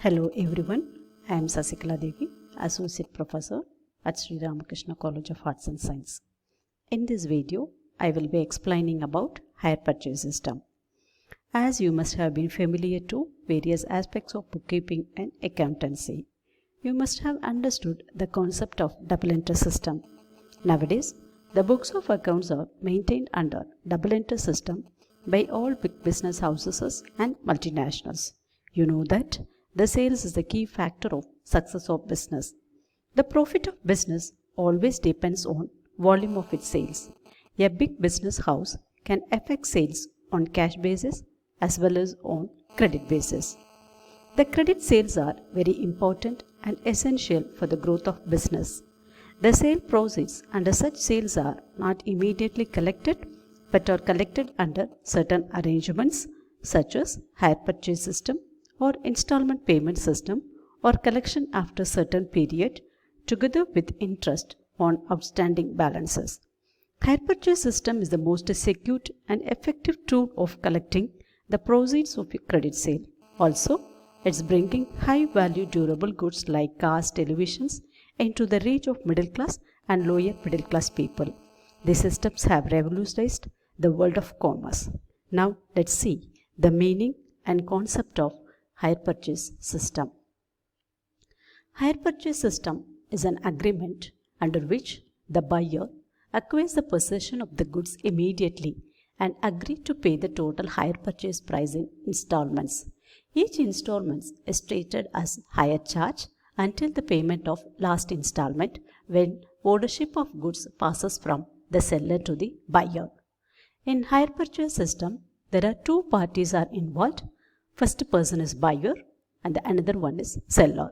Hello everyone, I am Sasikala Devi, Associate Professor at Sri Ramakrishna College of Arts and Science. In this video, I will be explaining about hire purchase system. As you must have been familiar to various aspects of bookkeeping and accountancy, you must have understood the concept of double entry system. Nowadays, the books of accounts are maintained under double entry system by all big business houses and multinationals. You know that the sales is the key factor of success of business. The profit of business always depends on volume of its sales. A big business house can affect sales on cash basis as well as on credit basis. The credit sales are very important and essential for the growth of business. The sale proceeds under such sales are not immediately collected but are collected under certain arrangements such as hire purchase system or installment payment system or collection after certain period together with interest on outstanding balances. Hire purchase system is the most secure and effective tool of collecting the proceeds of a credit sale. Also, it's bringing high value durable goods like cars, televisions into the reach of middle class and lower middle class people. These systems have revolutionized the world of commerce. Now let's see the meaning and concept of hire purchase system. Hire purchase system is an agreement under which the buyer acquires the possession of the goods immediately and agrees to pay the total hire purchase price in installments. Each installment is treated as hire charge until the payment of last installment when ownership of goods passes from the seller to the buyer. In hire purchase system, there are two parties are involved. First person is buyer and the another one is seller.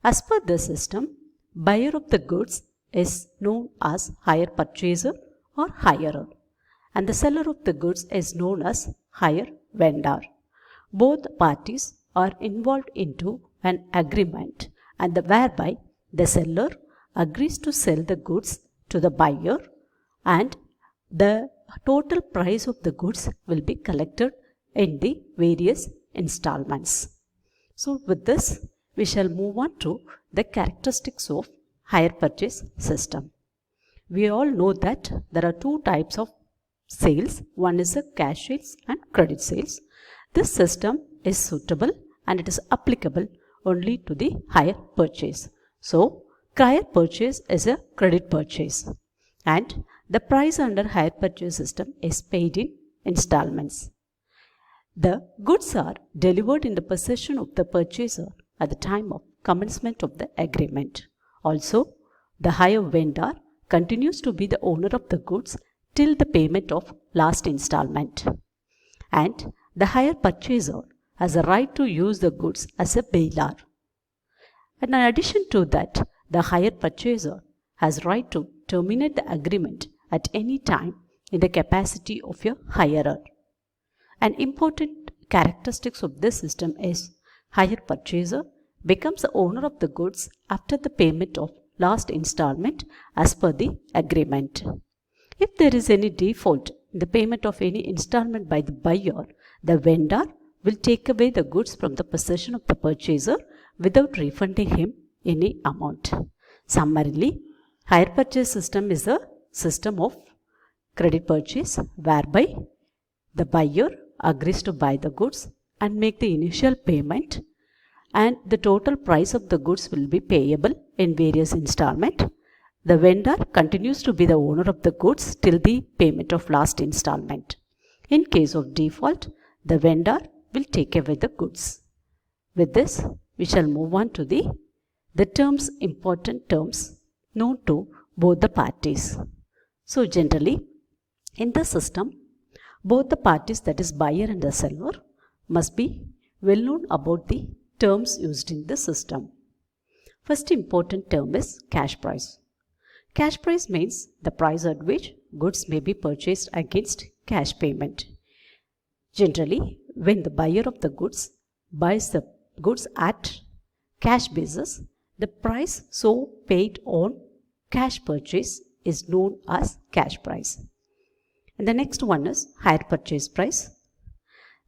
As per this system, buyer of the goods is known as hire purchaser or hirer and the seller of the goods is known as hire vendor. Both parties are involved into an agreement and whereby the seller agrees to sell the goods to the buyer and the total price of the goods will be collected in the various installments. So with this, we shall move on to the characteristics of hire purchase system. We all know that there are two types of sales. One is a cash sales and credit sales. This system is suitable and it is applicable only to the hire purchase. So, hire purchase is a credit purchase and the price under hire purchase system is paid in installments. The goods are delivered in the possession of the purchaser at the time of commencement of the agreement. Also, the hire vendor continues to be the owner of the goods till the payment of last installment. And the hire purchaser has a right to use the goods as a bailer. And in addition to that, the hire purchaser has right to terminate the agreement at any time in the capacity of a hirer. An important characteristics of this system is hire purchaser becomes the owner of the goods after the payment of last installment as per the agreement. If there is any default in the payment of any installment by the buyer, the vendor will take away the goods from the possession of the purchaser without refunding him any amount. Summarily, hire purchase system is a system of credit purchase whereby the buyer agrees to buy the goods and make the initial payment and the total price of the goods will be payable in various installments. The vendor continues to be the owner of the goods till the payment of last installment. In case of default, the vendor will take away the goods. With this, we shall move on to the terms, important terms known to both the parties. So generally, in the system, both the parties, that is buyer and the seller, must be well known about the terms used in the system. First important term is cash price. Cash price means the price at which goods may be purchased against cash payment. Generally, when the buyer of the goods buys the goods at cash basis, the price so paid on cash purchase is known as cash price. And the next one is hire purchase price.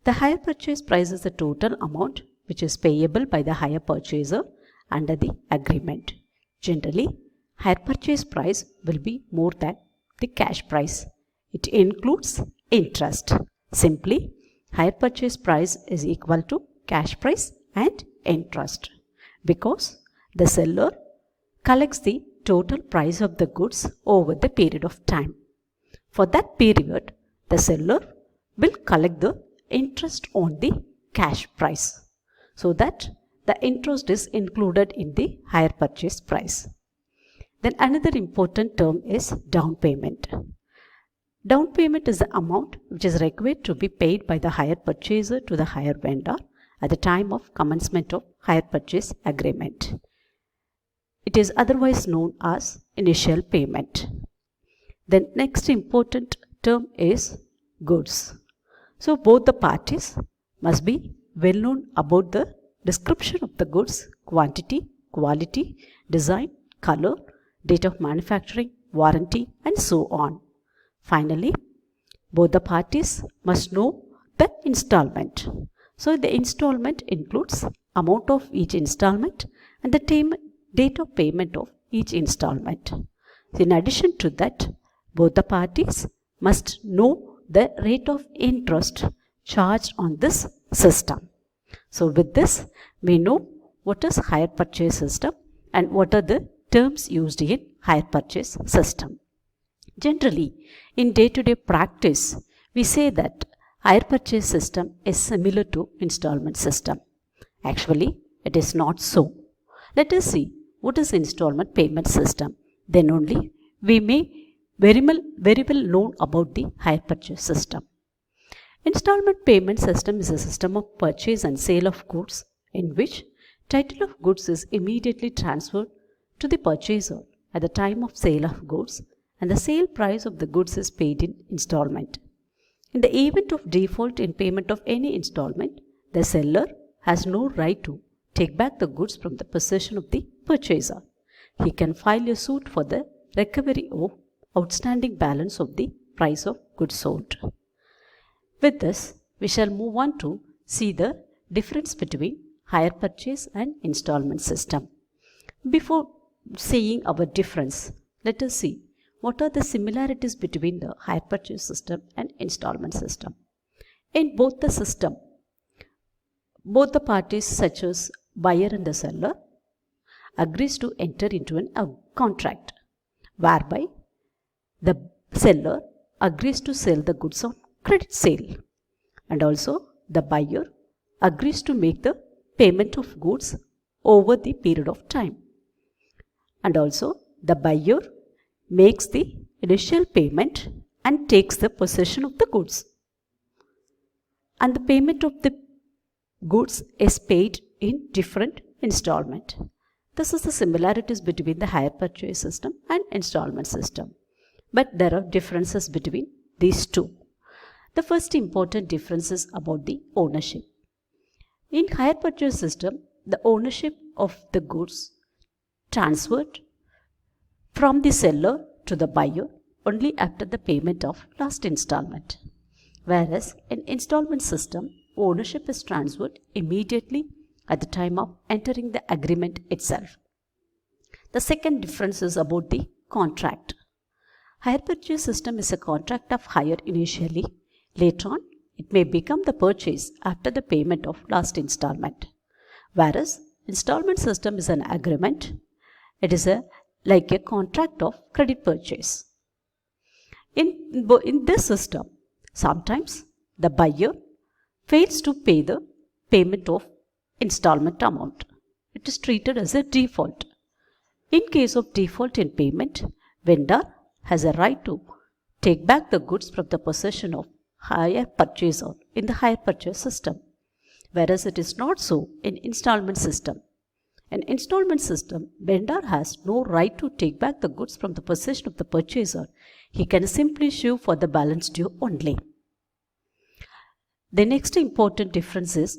The hire purchase price is the total amount which is payable by the hire purchaser under the agreement. Generally, hire purchase price will be more than the cash price. It includes interest. Simply, hire purchase price is equal to cash price and interest because the seller collects the total price of the goods over the period of time. For that period, the seller will collect the interest on the cash price, so that the interest is included in the hire purchase price. Then another important term is down payment. Down payment is the amount which is required to be paid by the hire purchaser to the hire vendor at the time of commencement of hire purchase agreement. It is otherwise known as initial payment. The next important term is goods. So both the parties must be well known about the description of the goods, quantity, quality, design, color, date of manufacturing, warranty, and so on. Finally, both the parties must know the installment. So the installment includes amount of each installment and the date of payment of each installment. In addition to that, both the parties must know the rate of interest charged on this system. So with this, we know what is hire purchase system and what are the terms used in hire purchase system. Generally, in day-to-day practice, we say that hire purchase system is similar to installment system. Actually, it is not so. Let us see what is installment payment system. Then only we may very well know about the hire purchase system. Installment payment system is a system of purchase and sale of goods in which title of goods is immediately transferred to the purchaser at the time of sale of goods and the sale price of the goods is paid in installment. In the event of default in payment of any installment, the seller has no right to take back the goods from the possession of the purchaser. He can file a suit for the recovery of outstanding balance of the price of goods sold. With this, we shall move on to see the difference between hire purchase and installment system. Before seeing our difference, let us see what are the similarities between the hire purchase system and installment system. In both the system, both the parties such as buyer and the seller agrees to enter into a contract whereby the seller agrees to sell the goods on credit sale and also the buyer agrees to make the payment of goods over the period of time, and also the buyer makes the initial payment and takes the possession of the goods, and the payment of the goods is paid in different installment. This is the similarities between the hire purchase system and installment system, but there are differences between these two. The first important difference is about the ownership. In hire purchase system, the ownership of the goods transferred from the seller to the buyer only after the payment of last installment. Whereas in installment system, ownership is transferred immediately at the time of entering the agreement itself. The second difference is about the contract. Hire purchase system is a contract of hire initially. Later on, it may become the purchase after the payment of last installment. Whereas installment system is an agreement. It is like a contract of credit purchase. In this system, sometimes the buyer fails to pay the payment of installment amount. It is treated as a default. In case of default in payment, vendor has a right to take back the goods from the possession of hire purchaser in the hire purchase system, whereas it is not so in installment system. In installment system, vendor has no right to take back the goods from the possession of the purchaser. He can simply sue for the balance due only. The next important difference is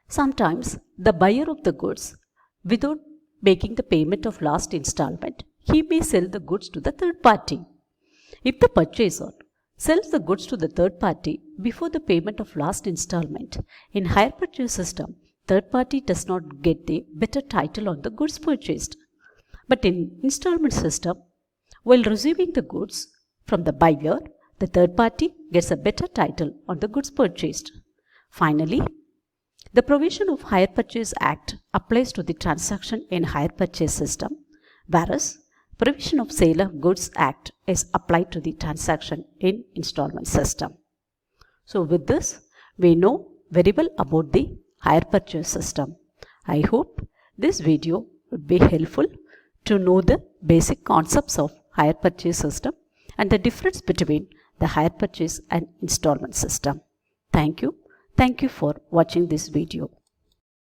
sometimes the buyer of the goods, without making the payment of last installment, he may sell the goods to the third party. If the purchaser sells the goods to the third party before the payment of last installment. In hire purchase system, third party does not get the better title on the goods purchased. But in installment system, while receiving the goods from the buyer, the third party gets a better title on the goods purchased. Finally, the provision of Hire Purchase Act applies to the transaction in hire purchase system, whereas provision of Sale of Goods Act is applied to the transaction in installment system. So with this, we know very well about the hire purchase system. I hope this video would be helpful to know the basic concepts of hire purchase system and the difference between the hire purchase and installment system. Thank you. Thank you for watching this video.